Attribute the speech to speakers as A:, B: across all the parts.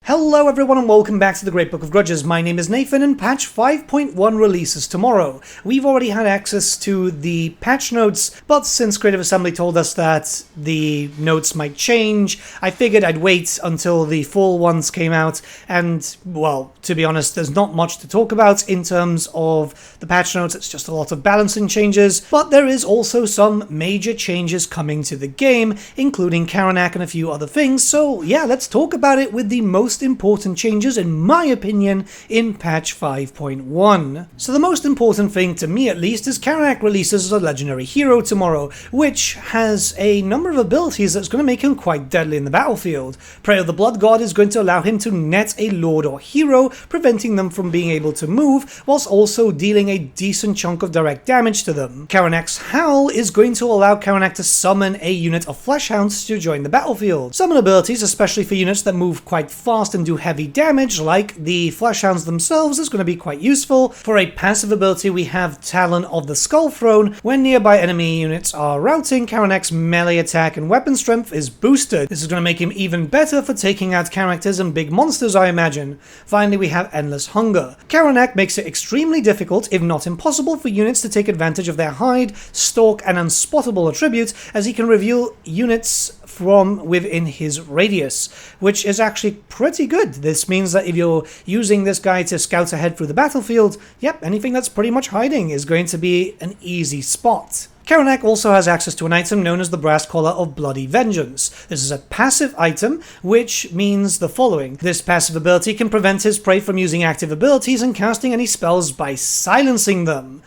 A: Hello everyone and welcome back to the Great Book of Grudges. My name is Nathan and patch 5.1 releases tomorrow. We've already had access to the patch notes, but since Creative Assembly told us that the notes might change, I figured I'd wait until the full ones came out, and, well, to be honest, there's not much to talk about in terms of the patch notes. It's just a lot of balancing changes, but there is also some major changes coming to the game, including Karanak and a few other things, so yeah, let's talk about it with the most important changes, in my opinion, in patch 5.1. So the most important thing, to me at least, is Carak releases as a legendary hero tomorrow, which has a number of abilities that's going to make him quite deadly in the battlefield. Prayer of the Blood God is going to allow him to net a lord or hero, preventing them from being able to move, whilst also dealing a decent chunk of direct damage to them. Karanak's Howl is going to allow Karanak to summon a unit of Fleshhounds to join the battlefield. Summon abilities, especially for units that move quite fast and do heavy damage, like the Fleshhounds themselves, is going to be quite useful. For a passive ability, we have Talon of the Skull Throne. When nearby enemy units are routing, Karanak's melee attack and weapon strength is boosted. This is going to make him even better for taking out characters and big monsters, I imagine. Finally, we have Endless Hunger. Karanak makes it extremely difficult, if not impossible, for units to take advantage of their hide, stalk, and unspottable attributes, as he can reveal units from within his radius, which is actually pretty good. This means that if you're using this guy to scout ahead through the battlefield, yep, anything that's pretty much hiding is going to be an easy spot. Karanak also has access to an item known as the Brass Collar of Bloody Vengeance. This is a passive item, which means the following. This passive ability can prevent his prey from using active abilities and casting any spells by silencing them.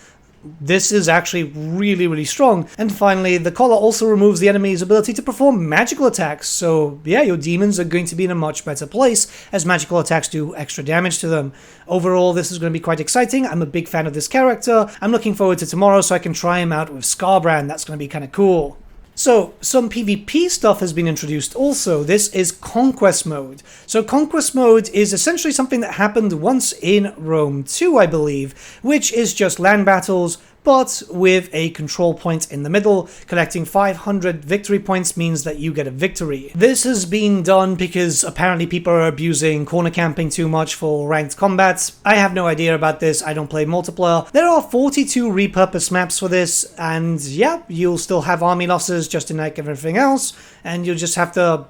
A: This is actually really strong. And finally, the collar also removes the enemy's ability to perform magical attacks, so yeah, your demons are going to be in a much better place, as magical attacks do extra damage to them. Overall, this is going to be quite exciting. I'm a big fan of this character. I'm looking forward to tomorrow so I can try him out with Scarbrand. That's going to be kind of cool. So, some PvP stuff has been introduced also. This is Conquest Mode. So Conquest Mode is essentially something that happened once in Rome 2, I believe, which is just land battles, but with a control point in the middle. Collecting 500 victory points means that you get a victory. This has been done because apparently people are abusing corner camping too much for ranked combats. I have no idea about this, I don't play multiplayer. There are 42 repurposed maps for this, and yeah, you'll still have army losses just in like everything else, and you'll just have to,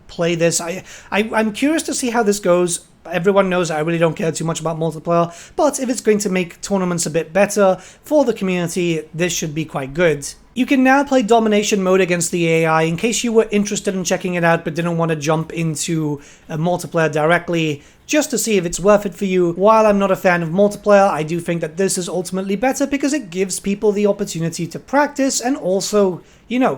A: play this. I'm curious to see how this goes. Everyone knows I really don't care too much about multiplayer, but if it's going to make tournaments a bit better for the community, this should be quite good. You can now play Domination Mode against the AI in case you were interested in checking it out but didn't want to jump into a multiplayer directly, just to see if it's worth it for you. While I'm not a fan of multiplayer, I do think that this is ultimately better because it gives people the opportunity to practice and also,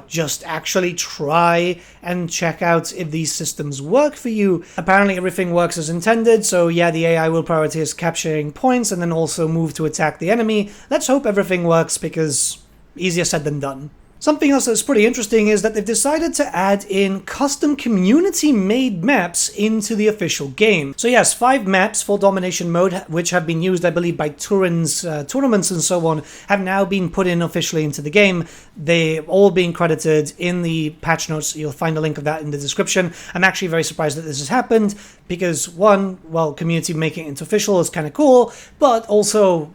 A: just actually try and check out if these systems work for you. Apparently everything works as intended, so yeah, the AI will prioritize capturing points and then also move to attack the enemy. Let's hope everything works because easier said than done. Something else that's pretty interesting is that they've decided to add in custom community-made maps into the official game. So yes, 5 maps for Domination Mode, which have been used, I believe, by Turin's tournaments and so on, have now been put in officially into the game. They've all been credited in the patch notes. You'll find a link of that in the description. I'm actually very surprised that this has happened because, one, well, community making it official is kind of cool, but also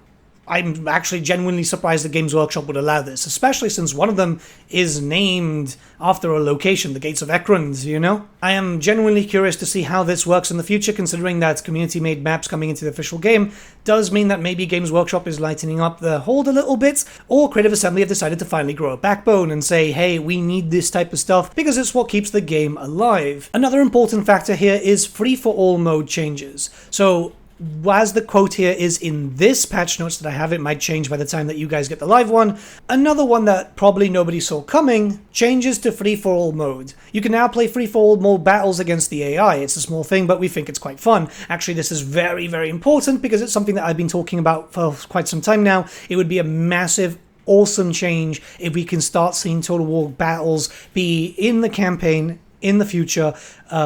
A: I'm actually genuinely surprised that Games Workshop would allow this, especially since one of them is named after a location, the Gates of Ekrund, I am genuinely curious to see how this works in the future, considering that community-made maps coming into the official game does mean that maybe Games Workshop is lightening up the hold a little bit, or Creative Assembly have decided to finally grow a backbone and say, hey, we need this type of stuff because it's what keeps the game alive. Another important factor here is free-for-all mode changes. So, as the quote here is in this patch notes that I have, it might change by the time that you guys get the live one. Another one that probably nobody saw coming changes to free-for-all mode. You can now play free-for-all mode battles against the AI. It's a small thing, but we think it's quite fun. Actually, this is very important because it's something that I've been talking about for quite some time now. It would be a massive, awesome change if we can start seeing Total War battles be in the campaign in the future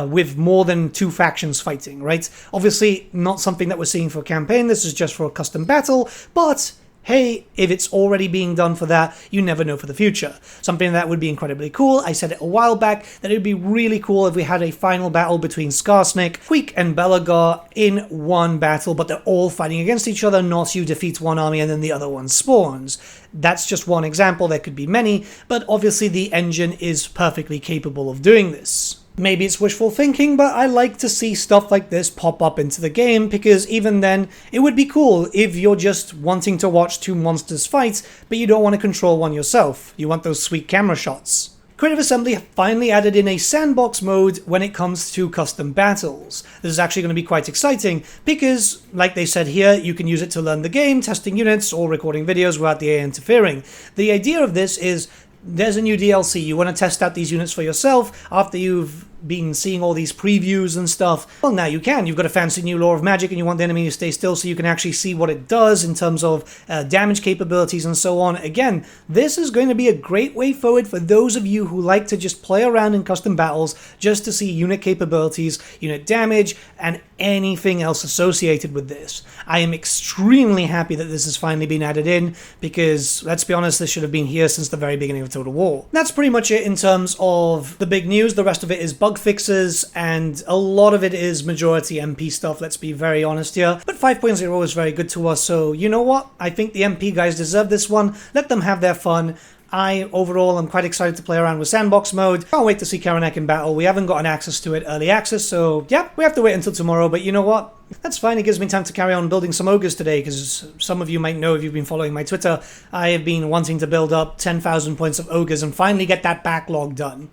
A: with more than 2 factions fighting, right? Obviously, not something that we're seeing for a campaign. This is just for a custom battle, but hey, if it's already being done for that, you never know for the future. Something that would be incredibly cool, I said it a while back, that it would be really cool if we had a final battle between Skarsnik, Queek, and Belagar in one battle, but they're all fighting against each other, not you defeat one army and then the other one spawns. That's just one example, there could be many, but obviously the engine is perfectly capable of doing this. Maybe it's wishful thinking, but I like to see stuff like this pop up into the game, because even then, it would be cool if you're just wanting to watch two monsters fight, but you don't want to control one yourself. You want those sweet camera shots. Creative Assembly finally added in a sandbox mode when it comes to custom battles. This is actually going to be quite exciting, because, like they said here, you can use it to learn the game, testing units, or recording videos without the AI interfering. The idea of this is, there's a new DLC, you want to test out these units for yourself after you've been seeing all these previews and stuff. Well, now you can. You've got a fancy new law of magic and you want the enemy to stay still so you can actually see what it does in terms of damage capabilities and so on. Again, this is going to be a great way forward for those of you who like to just play around in custom battles just to see unit capabilities, unit damage, and anything else associated with this. I am extremely happy that this has finally been added in, because, let's be honest, this should have been here since the very beginning of Total War. That's pretty much it in terms of the big news. The rest of it is bug fixes, and a lot of it is majority MP stuff, let's be very honest here. But 5.0 is very good to us, so you know what? I think the MP guys deserve this one. Let them have their fun. Overall, I'm quite excited to play around with sandbox mode. Can't wait to see Karanak in battle. We haven't gotten access to it early access, so yeah, we have to wait until tomorrow, but you know what? That's fine, it gives me time to carry on building some ogres today, because some of you might know if you've been following my Twitter, I have been wanting to build up 10,000 points of ogres and finally get that backlog done.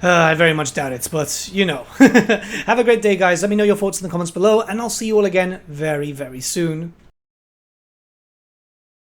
A: I very much doubt it, but you know. Have a great day, guys. Let me know your thoughts in the comments below, and I'll see you all again very, very soon.